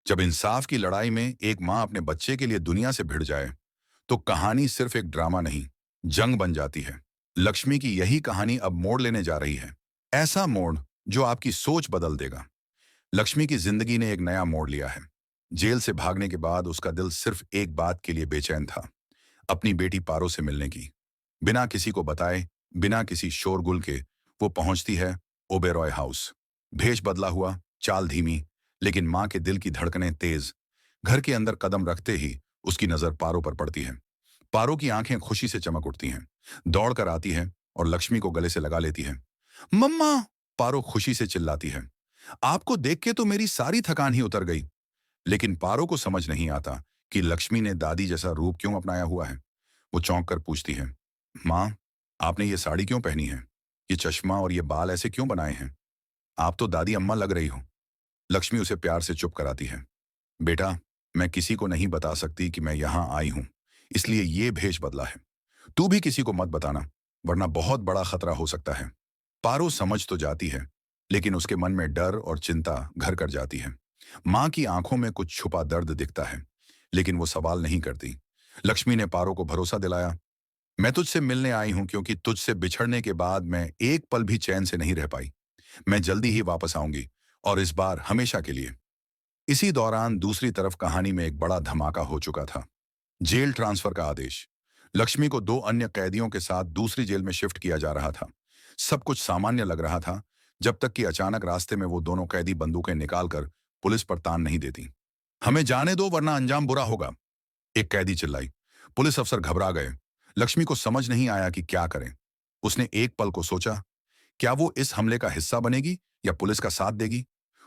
जब इंसाफ की लड़ाई में एक माँ अपने बच्चे के लिए दुनिया से भिड़ जाए, तो कहानी सिर्फ एक ड्रामा नहीं, जंग बन जाती है। लक्ष्मी की यही कहानी अब मोड़ लेने जा रही है। ऐसा मोड़ जो आपकी सोच बदल देगा। लक्ष्मी की जिंदगी ने एक नया मोड़ लिया है। जेल से भागने के बाद उसका दिल सिर्फ एक बात के लिए बेचैन था, अपनी बेटी पारो से मिलने की। बिना किसी को बताए, बिना किसी शोरगुल के, वो पहुंचती है ओबेरॉय हाउस। भेष बदला हुआ, चाल धीमी, लेकिन मां के दिल की धड़कनें तेज। घर के अंदर कदम रखते ही उसकी नजर पारो पर पड़ती है। पारो की आंखें खुशी से चमक उठती हैं। दौड़कर आती है और लक्ष्मी को गले से लगा लेती है। मम्मा! पारो खुशी से चिल्लाती है। आपको देख के तो मेरी सारी थकान ही उतर गई। लेकिन पारो को समझ नहीं आता कि लक्ष्मी ने दादी जैसा रूप क्यों अपनाया हुआ है। वो चौंक कर पूछती है, माँ, आपने ये साड़ी क्यों पहनी है? ये चश्मा और ये बाल ऐसे क्यों बनाए हैं? आप तो दादी अम्मा लग रही हो। लक्ष्मी उसे प्यार से चुप कराती है। बेटा, मैं किसी को नहीं बता सकती कि मैं यहाँ आई हूँ, इसलिए ये भेष बदला है। तू भी किसी को मत बताना, वरना बहुत बड़ा खतरा हो सकता है। पारो समझ तो जाती है, लेकिन उसके मन में डर और चिंता घर कर जाती है। माँ की आंखों में कुछ छुपा दर्द दिखता है, लेकिन वो सवाल नहीं करती। लक्ष्मी ने पारो को भरोसा दिलाया, मैं तुझसे मिलने आई हूं क्योंकि तुझसे बिछड़ने के बाद मैं एक पल भी चैन से नहीं रह पाई। मैं जल्दी ही वापस आऊंगी, और इस बार हमेशा के लिए। इसी दौरान दूसरी तरफ कहानी में एक बड़ा धमाका हो चुका था। जेल ट्रांसफर का आदेश। लक्ष्मी को दो अन्य कैदियों के साथ दूसरी जेल में शिफ्ट किया जा रहा था। सब कुछ सामान्य लग रहा था, जब तक कि अचानक रास्ते में वो दोनों कैदी बंदूकें निकालकर पुलिस पर तान नहीं देती। हमें जाने दो वरना अंजाम बुरा होगा, एक कैदी चिल्लाई। पुलिस अफसर घबरा गए। लक्ष्मी को समझ नहीं आया कि क्या करें। उसने एक पल को सोचा, क्या वो इस हमले का हिस्सा बनेगी या पुलिस का साथ देगी।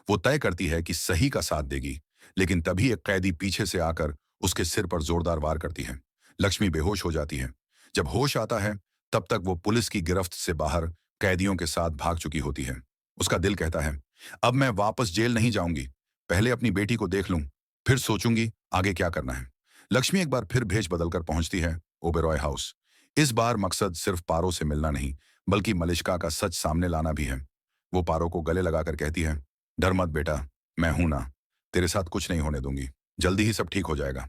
वो तय करती है कि सही का साथ देगी, लेकिन तभी एक कैदी पीछे से आकर उसके सिर पर जोरदार वार करती है। लक्ष्मी बेहोश हो जाती है। जब होश आता है, तब तक वो पुलिस की गिरफ्त से बाहर कैदियों के साथ भाग चुकी होती है। उसका दिल कहता है, अब मैं वापस जेल नहीं जाऊंगी। पहले अपनी बेटी को देख लूं, फिर सोचूंगी आगे क्या करना है। लक्ष्मी एक बार फिर भेष बदलकर पहुंचती है ओबेरॉय हाउस। इस बार मकसद सिर्फ पारो से मिलना नहीं, बल्कि मलिष्का का सच सामने लाना भी है। वो पारो को गले लगाकर कहती है, डर मत बेटा, मैं हूं ना, तेरे साथ कुछ नहीं होने दूंगी। जल्दी ही सब ठीक हो जाएगा।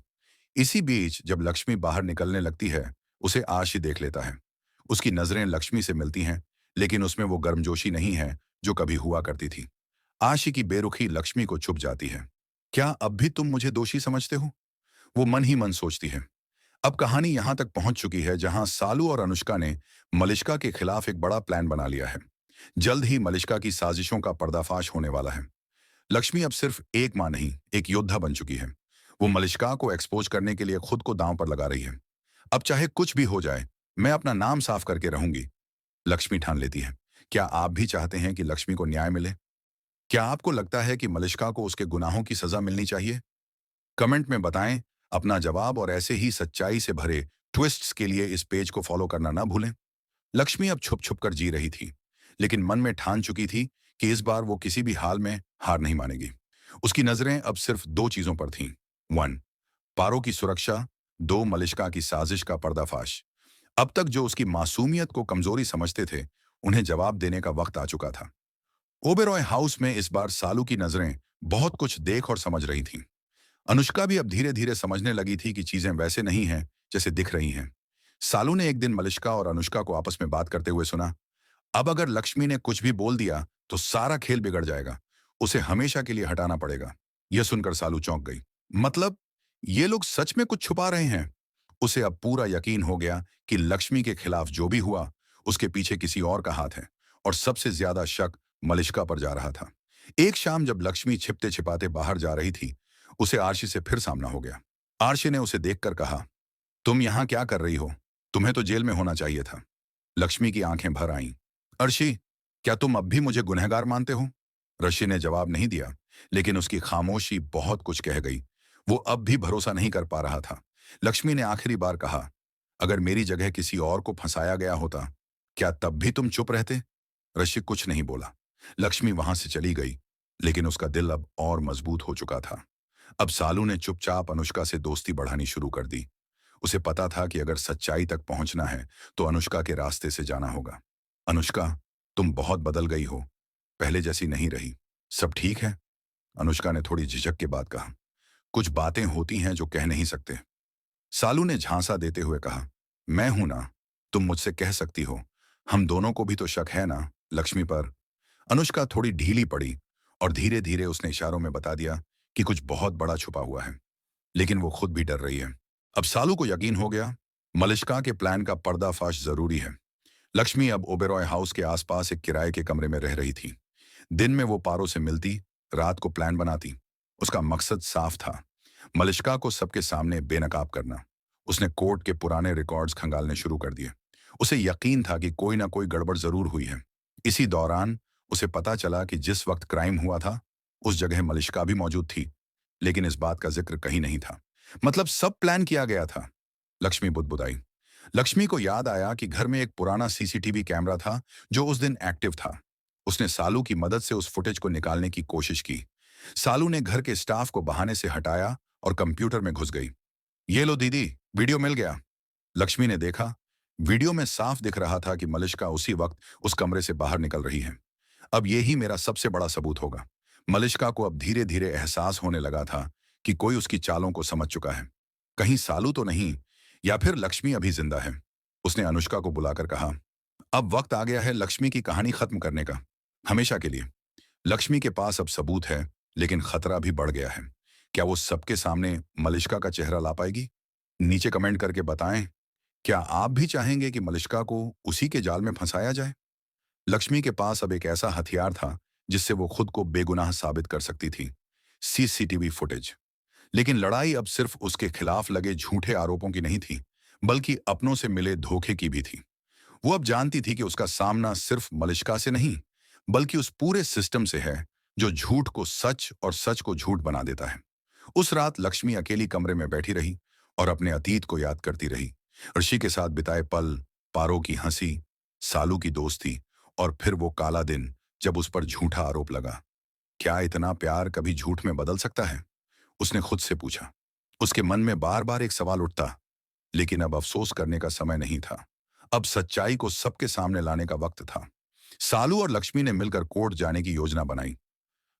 इसी बीच जब लक्ष्मी बाहर निकलने लगती है, उसे आशी देख लेता है। उसकी नजरें लक्ष्मी से मिलती हैं, लेकिन उसमें वो गर्मजोशी नहीं है जो कभी हुआ करती थी। आशी की बेरुखी लक्ष्मी को छुप जाती है। क्या अब भी तुम मुझे दोषी समझते हो? वो मन ही मन सोचती है। अब कहानी यहां तक पहुंच चुकी है जहां सालू और अनुष्का ने मलिष्का के खिलाफ एक बड़ा प्लान बना लिया है। जल्द ही मलिष्का की साजिशों का पर्दाफाश होने वाला है। लक्ष्मी अब सिर्फ एक मां नहीं, एक योद्धा बन चुकी है। वो मलिष्का को एक्सपोज करने के लिए खुद को दांव पर लगा रही है। अब चाहे कुछ भी हो जाए, मैं अपना नाम साफ करके रहूंगी, लक्ष्मी ठान लेती है। क्या आप भी चाहते हैं कि लक्ष्मी को न्याय मिले? क्या आपको लगता है कि मलिष्का को उसके गुनाहों की सजा मिलनी चाहिए? कमेंट में बताएं अपना जवाब, और ऐसे ही सच्चाई से भरे ट्विस्ट्स के लिए इस पेज को फॉलो करना ना भूलें। लक्ष्मी अब छुप छुप कर जी रही थी, लेकिन मन में ठान चुकी थी कि इस बार वो किसी भी हाल में हार नहीं मानेगी। उसकी नजरें अब सिर्फ दो चीजों पर थीं। 1, पारो की सुरक्षा। 2, मलिष्का की साजिश का पर्दाफाश। अब तक जो उसकी मासूमियत को कमजोरी समझते थे, उन्हें जवाब देने का वक्त आ चुका था। ओबेरॉय हाउस में इस बार सालू की नजरें बहुत कुछ देख और समझ रही थीं। अनुष्का भी अब धीरे धीरे समझने लगी थी कि चीजें वैसे नहीं हैं जैसे दिख रही हैं। सालू ने एक दिन मलिष्का और अनुष्का को आपस में बात करते हुए सुना, अब अगर लक्ष्मी ने कुछ भी बोल दिया तो सारा खेल बिगड़ जाएगा। उसे हमेशा के लिए हटाना पड़ेगा। यह सुनकर सालू चौंक गई। मतलब, ये लोग सच में कुछ छुपा रहे हैं? उसे अब पूरा यकीन हो गया कि लक्ष्मी के खिलाफ जो भी हुआ, उसके पीछे किसी और का हाथ है, और सबसे ज्यादा शक मलिष्का पर जा रहा था। एक शाम जब लक्ष्मी छिपते छिपाते बाहर जा रही थी, उसे आरशी से फिर सामना हो गया। आरशी ने उसे देखकर कहा, तुम यहां क्या कर रही हो? तुम्हें तो जेल में होना चाहिए था। लक्ष्मी की आंखें भर आईं। अर्शी, क्या तुम अब भी मुझे गुनहगार मानते हो? ऋषि ने जवाब नहीं दिया, लेकिन उसकी खामोशी बहुत कुछ कह गई। वो अब भी भरोसा नहीं कर पा रहा था। लक्ष्मी ने आखिरी बार कहा, अगर मेरी जगह किसी और को फंसाया गया होता, क्या तब भी तुम चुप रहते? ऋषि कुछ नहीं बोला। लक्ष्मी वहां से चली गई, लेकिन उसका दिल अब और मजबूत हो चुका था। अब सालू ने चुपचाप अनुष्का से दोस्ती बढ़ानी शुरू कर दी। उसे पता था कि अगर सच्चाई तक पहुंचना है तो अनुष्का के रास्ते से जाना होगा। अनुष्का, तुम बहुत बदल गई हो, पहले जैसी नहीं रही। सब ठीक है? अनुष्का ने थोड़ी झिझक के बाद कहा। कुछ बातें होती हैं जो कह नहीं सकते। सालू ने झांसा देते हुए कहा, मैं हूं ना, तुम मुझसे कह सकती हो। हम दोनों को भी तो शक है ना लक्ष्मी पर। अनुष्का थोड़ी ढीली पड़ी और धीरे धीरे उसने इशारों में बता दिया कि कुछ बहुत बड़ा छुपा हुआ है, लेकिन वो खुद भी डर रही है। अब सालू को यकीन हो गया, मलिष्का के प्लान का पर्दाफाश जरूरी है। लक्ष्मी अब ओबेरॉय हाउस के आसपास एक किराए के कमरे में रह रही थी। दिन में वो पारो से मिलती, रात को प्लान बनाती। उसका मकसद साफ था, मलिष्का को सबके सामने बेनकाब करना। उसने कोर्ट के पुराने रिकॉर्ड्स खंगालने शुरू कर दिए। उसे यकीन था कि कोई ना कोई गड़बड़ जरूर हुई है। इसी दौरान उसे पता चला कि जिस वक्त क्राइम हुआ था उस जगह मलिष्का भी मौजूद थी, लेकिन इस बात का जिक्र कहीं नहीं था। मतलब सब प्लान किया गया था। लक्ष्मी बुदबुदाई। लक्ष्मी को याद आया कि घर में एक पुराना सीसीटीवी कैमरा था जो उस दिन एक्टिव था। उसने सालू की मदद से उस फुटेज को निकालने की कोशिश की। सालू ने घर के स्टाफ को बहाने से हटाया और कंप्यूटर में घुस गई। ये लो दीदी, वीडियो मिल गया। लक्ष्मी ने देखा, वीडियो में साफ दिख रहा था कि मलिष्का उसी वक्त उस कमरे से बाहर निकल रही है। अब यही मेरा सबसे बड़ा सबूत होगा। मलिष्का को अब धीरे धीरे एहसास होने लगा था कि कोई उसकी चालों को समझ चुका है। कहीं सालू तो नहीं, या फिर लक्ष्मी अभी जिंदा है। उसने अनुष्का को बुलाकर कहा, अब वक्त आ गया है लक्ष्मी की कहानी खत्म करने का, हमेशा के लिए। लक्ष्मी के पास अब सबूत है, लेकिन खतरा भी बढ़ गया है। क्या वो सबके सामने मलिष्का का चेहरा ला पाएगी? नीचे कमेंट करके बताएं, क्या आप भी चाहेंगे कि मलिष्का को उसी के जाल में फंसाया जाए? लक्ष्मी के पास अब एक ऐसा हथियार था जिससे वो खुद को बेगुनाह साबित कर सकती थी, सीसीटीवी फुटेज। लेकिन लड़ाई अब सिर्फ उसके खिलाफ लगे झूठे आरोपों की नहीं थी, बल्कि अपनों से मिले धोखे की भी थी। वो अब जानती थी कि उसका सामना सिर्फ मलिष्का से नहीं, बल्कि उस पूरे सिस्टम से है जो झूठ को सच और सच को झूठ बना देता है। उस रात लक्ष्मी अकेली कमरे में बैठी रही और अपने अतीत को याद करती रही। ऋषि के साथ बिताए पल, पारो की हंसी, सालू की दोस्ती, और फिर वो काला दिन जब उस पर झूठा आरोप लगा। क्या इतना प्यार कभी झूठ में बदल सकता है? उसने खुद से पूछा। उसके मन में बार बार एक सवाल उठता, लेकिन अब अफसोस करने का समय नहीं था। अब सच्चाई को सबके सामने लाने का वक्त था। सालू और लक्ष्मी ने मिलकर कोर्ट जाने की योजना बनाई।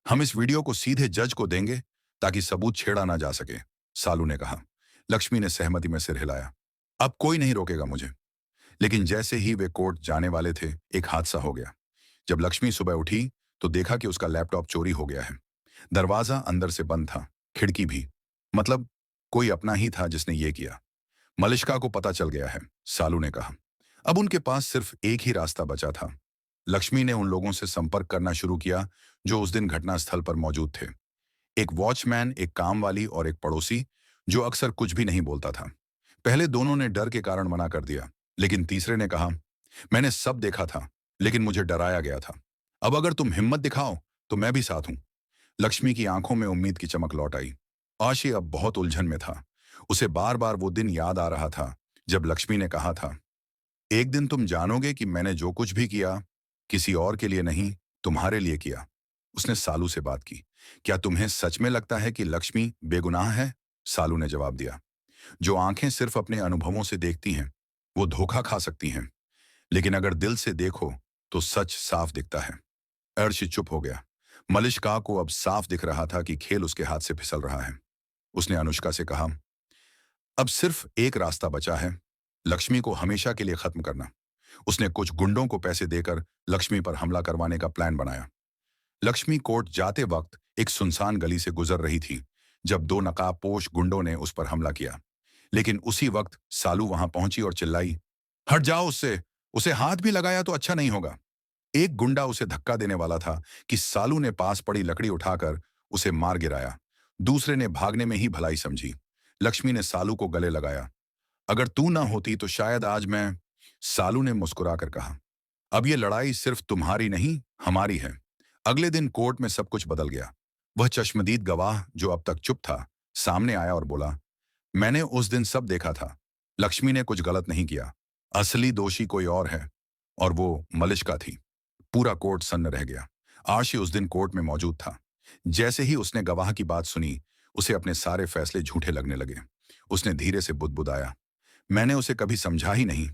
हम इस वीडियो को सीधे जज को देंगे ताकि सबूत छेड़ा ना जा सके, सालू ने कहा। लक्ष्मी ने सहमति में सिर हिलाया। अब कोई नहीं रोकेगा मुझे। लेकिन जैसे ही वे कोर्ट जाने वाले थे, एक हादसा हो गया। जब लक्ष्मी सुबह उठी तो देखा कि उसका लैपटॉप चोरी हो गया है। दरवाजा अंदर से बंद था, खिड़की भी। मतलब कोई अपना ही था जिसने ये किया। मलिष्का को पता चल गया है, सालू ने कहा। अब उनके पास सिर्फ एक ही रास्ता बचा था। लक्ष्मी ने उन लोगों से संपर्क करना शुरू किया जो उस दिन घटनास्थल पर मौजूद थे। एक वॉचमैन, एक काम वाली और एक पड़ोसी जो अक्सर कुछ भी नहीं बोलता था। पहले दोनों ने डर के कारण मना कर दिया, लेकिन तीसरे ने कहा, मैंने सब देखा था, लेकिन मुझे डराया गया था। अब अगर तुम हिम्मत दिखाओ तो मैं भी साथ हूं। लक्ष्मी की आंखों में उम्मीद की चमक लौट आई। आशी अब बहुत उलझन में था। उसे बार बार वो दिन याद आ रहा था जब लक्ष्मी ने कहा था, एक दिन तुम जानोगे कि मैंने जो कुछ भी किया किसी और के लिए नहीं, तुम्हारे लिए किया। उसने सालू से बात की। क्या तुम्हें सच में लगता है कि लक्ष्मी बेगुनाह है? सालू ने जवाब दिया, जो आंखें सिर्फ अपने अनुभवों से देखती हैं वो धोखा खा सकती हैं, लेकिन अगर दिल से देखो तो सच साफ दिखता है। अर्शी चुप हो गया। मलिष्का को अब साफ दिख रहा था कि खेल उसके हाथ से फिसल रहा है। उसने अनुष्का से कहा, अब सिर्फ एक रास्ता बचा है, लक्ष्मी को हमेशा के लिए खत्म करना। उसने कुछ गुंडों को पैसे देकर लक्ष्मी पर हमला करवाने का प्लान बनाया। लक्ष्मी कोर्ट जाते वक्त एक सुनसान गली से गुजर रही थी जब दो नकाबपोश गुंडों ने उस पर हमला किया। लेकिन उसी वक्त सालू वहां पहुंची और चिल्लाई, हट जाओ उससे, उसे हाथ भी लगाया तो अच्छा नहीं होगा। एक गुंडा उसे धक्का देने वाला था कि सालू ने पास पड़ी लकड़ी उठाकर उसे मार गिराया। दूसरे ने भागने में ही भलाई समझी। लक्ष्मी ने सालू को गले लगाया। अगर तू ना होती तो शायद आज मैं। सालू ने मुस्कुराकर कहा, अब ये लड़ाई सिर्फ तुम्हारी नहीं, हमारी है। अगले दिन कोर्ट में सब कुछ बदल गया। वह चश्मदीद गवाह जो अब तक चुप था सामने आया और बोला, मैंने उस दिन सब देखा था। लक्ष्मी ने कुछ गलत नहीं किया। असली दोषी कोई और है, और वो मलिष्का थी। पूरा कोर्ट सन्न रह गया। आशी उस दिन कोर्ट में मौजूद था। जैसे ही उसने गवाह की बात सुनी, उसे अपने सारे फैसले झूठे लगने लगे। उसने धीरे से बुदबुदाया, मैंने उसे कभी समझा ही नहीं।